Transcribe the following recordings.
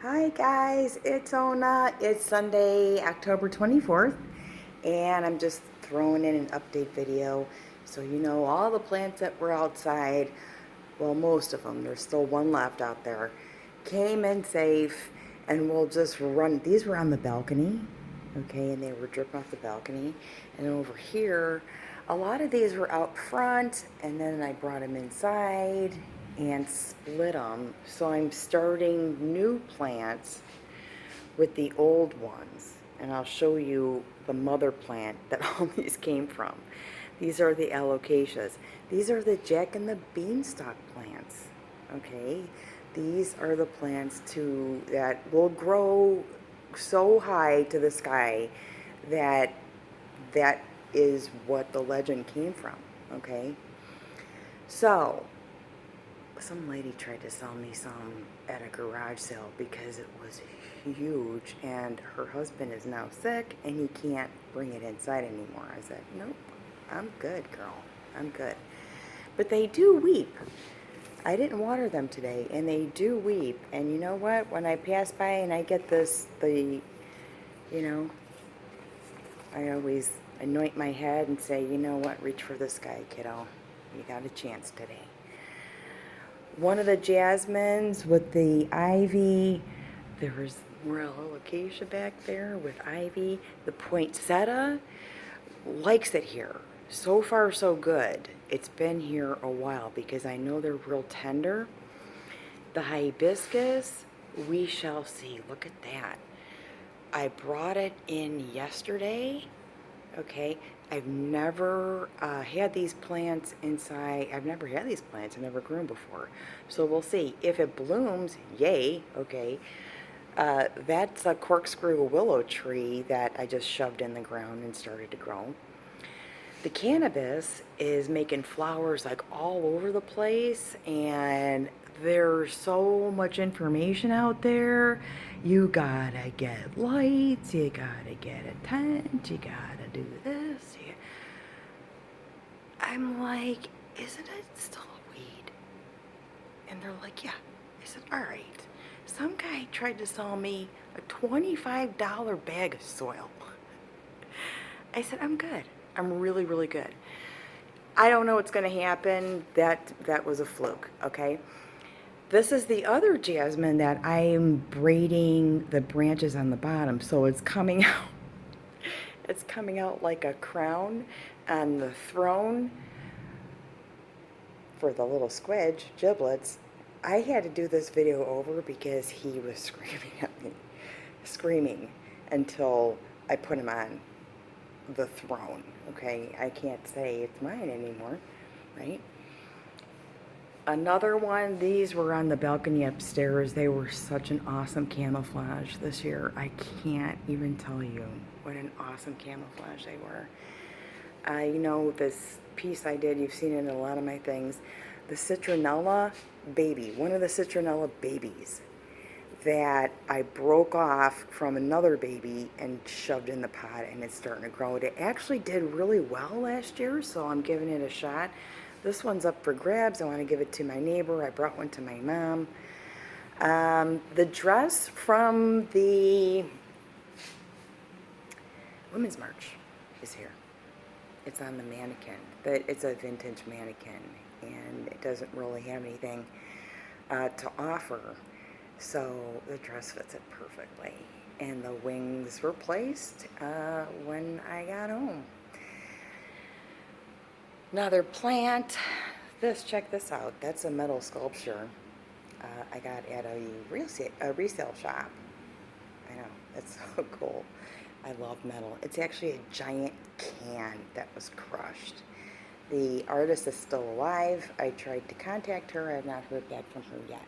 Hi guys, it's Ona. It's Sunday, October 24th, and I'm just throwing in an update video so you know all the plants that were outside, well, most of them, there's still one left out there, came in safe, and we'll just run. These were on the balcony, okay, and they were dripping off the balcony. And over here, a lot of these were out front, and then I brought them inside and split them. So I'm starting new plants with the old ones, and I'll show you the mother plant that all these came from. These are the Alocasias. These are the Jack and the Beanstalk plants, okay? These are the plants that will grow so high to the sky that that is what the legend came from, okay? So, some lady tried to sell me some at a garage sale because it was huge, and her husband is now sick and he can't bring it inside anymore. I said, nope, I'm good, girl. I'm good. But they do weep. I didn't water them today, and they do weep. And you know what? When I pass by and I get I always anoint my head and say, you know what? Reach for the sky, kiddo. You got a chance today. One of the jasmines with the ivy, there was real alocasia back there with ivy. The poinsettia likes it here. So far, so good. It's been here a while because I know they're real tender. The hibiscus, we shall see. Look at that. I brought it in yesterday. Okay, I've never had these plants inside. I've never had these plants. I've never grew them before. So we'll see. If it blooms, yay, okay. That's a corkscrew willow tree that I just shoved in the ground and started to grow. The cannabis is making flowers like all over the place, and there's so much information out there. You gotta get lights, you gotta get a tent, you gotta do this. I'm like, isn't it still a weed? And they're like, yeah. I said, all right. Some guy tried to sell me a $25 bag of soil. I said, I'm good. I'm really, really good. I don't know what's going to happen. That was a fluke, okay? This is the other jasmine that I am braiding the branches on the bottom, so it's coming out. It's coming out like a crown on the throne for the little squidge, giblets. I had to do this video over because he was screaming at me, screaming until I put him on the throne, okay? I can't say it's mine anymore, right? Another one, these were on the balcony upstairs. They were such an awesome camouflage this year. I can't even tell you what an awesome camouflage they were. You know, this piece I did, you've seen it in a lot of my things, the citronella baby, one of the citronella babies that I broke off from another baby and shoved in the pot, and it's starting to grow. It actually did really well last year, so I'm giving it a shot. This one's up for grabs. I want to give it to my neighbor. I brought one to my mom. The dress from the Women's March is here. It's on the mannequin. It's a vintage mannequin, and it doesn't really have anything to offer. So the dress fits it perfectly. And the wings were placed when I got home. Another plant. Check this out. That's a metal sculpture I got at a resale shop. I know, it's so cool. I love metal. It's actually a giant can that was crushed. The artist is still alive. I tried to contact her. I have not heard back from her yet.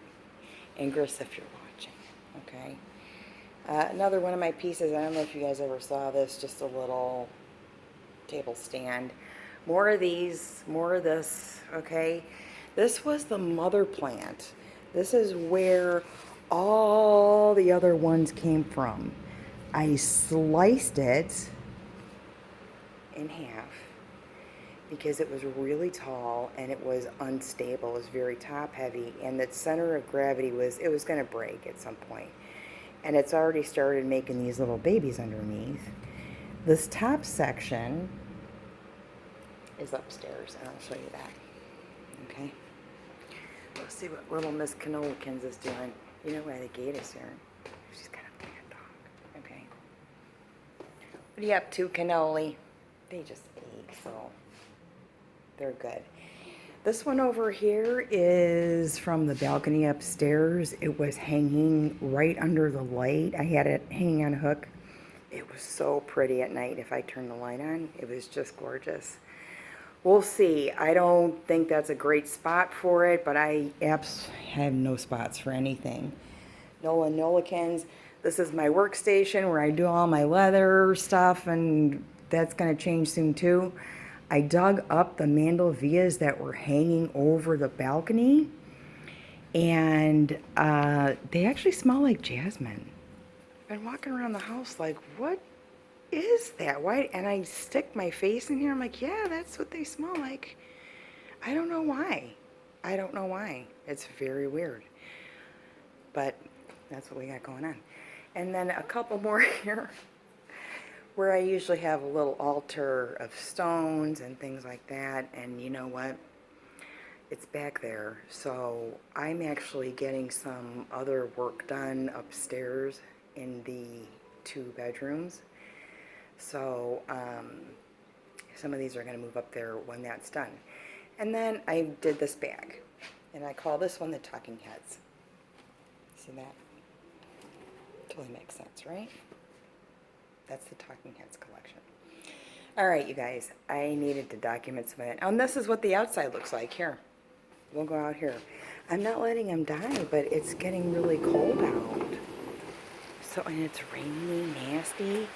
Ingress, if you're watching, okay? Another one of my pieces, I don't know if you guys ever saw this, just a little table stand. More of these, more of this, okay? This was the mother plant. This is where all the other ones came from. I sliced it in half because it was really tall and it was unstable. It was very top heavy, and the center of gravity was, it was going to break at some point. and it's already started making these little babies underneath. This top section is upstairs, and I'll show you that. Okay. Let's see what little Miss Canolakins is doing. You know why the gate is here. She's got a bad dog. Okay. What are you up to, Cannoli? They just ate, so they're good. This one over here is from the balcony upstairs. It was hanging right under the light. I had it hanging on a hook. It was so pretty at night. If I turned the light on, it was just gorgeous. We'll see. I don't think that's a great spot for it, but I have no spots for anything. Nola Nolikins. This is my workstation where I do all my leather stuff, and that's going to change soon too. I dug up the mandalvillas that were hanging over the balcony, and they actually smell like jasmine. I've been walking around the house like, what is that? Why? And I stick my face in here. I'm like, yeah, that's what they smell like. I don't know why. I don't know why. It's very weird. But that's what we got going on. And then a couple more here where I usually have a little altar of stones and things like that. And you know what? It's back there. So I'm actually getting some other work done upstairs in the 2 bedrooms. So some of these are going to move up there when that's done. And then I did this bag, and I call this one the Talking Heads. See that? Totally makes sense, right? That's the Talking Heads collection. All right, you guys, I needed to document some of it. And this is what the outside looks like. Here, we'll go out here. I'm not letting them die, but it's getting really cold out. So, and it's rainy, nasty.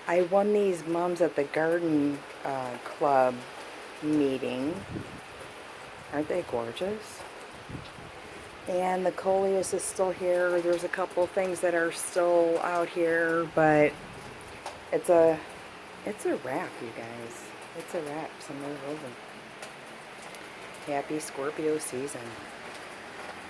I won these mums at the garden club meeting. Aren't they gorgeous? And the coleus is still here. There's a couple things that are still out here, but it's a wrap, you guys. It's a wrap. Somebody's over. Happy Scorpio season.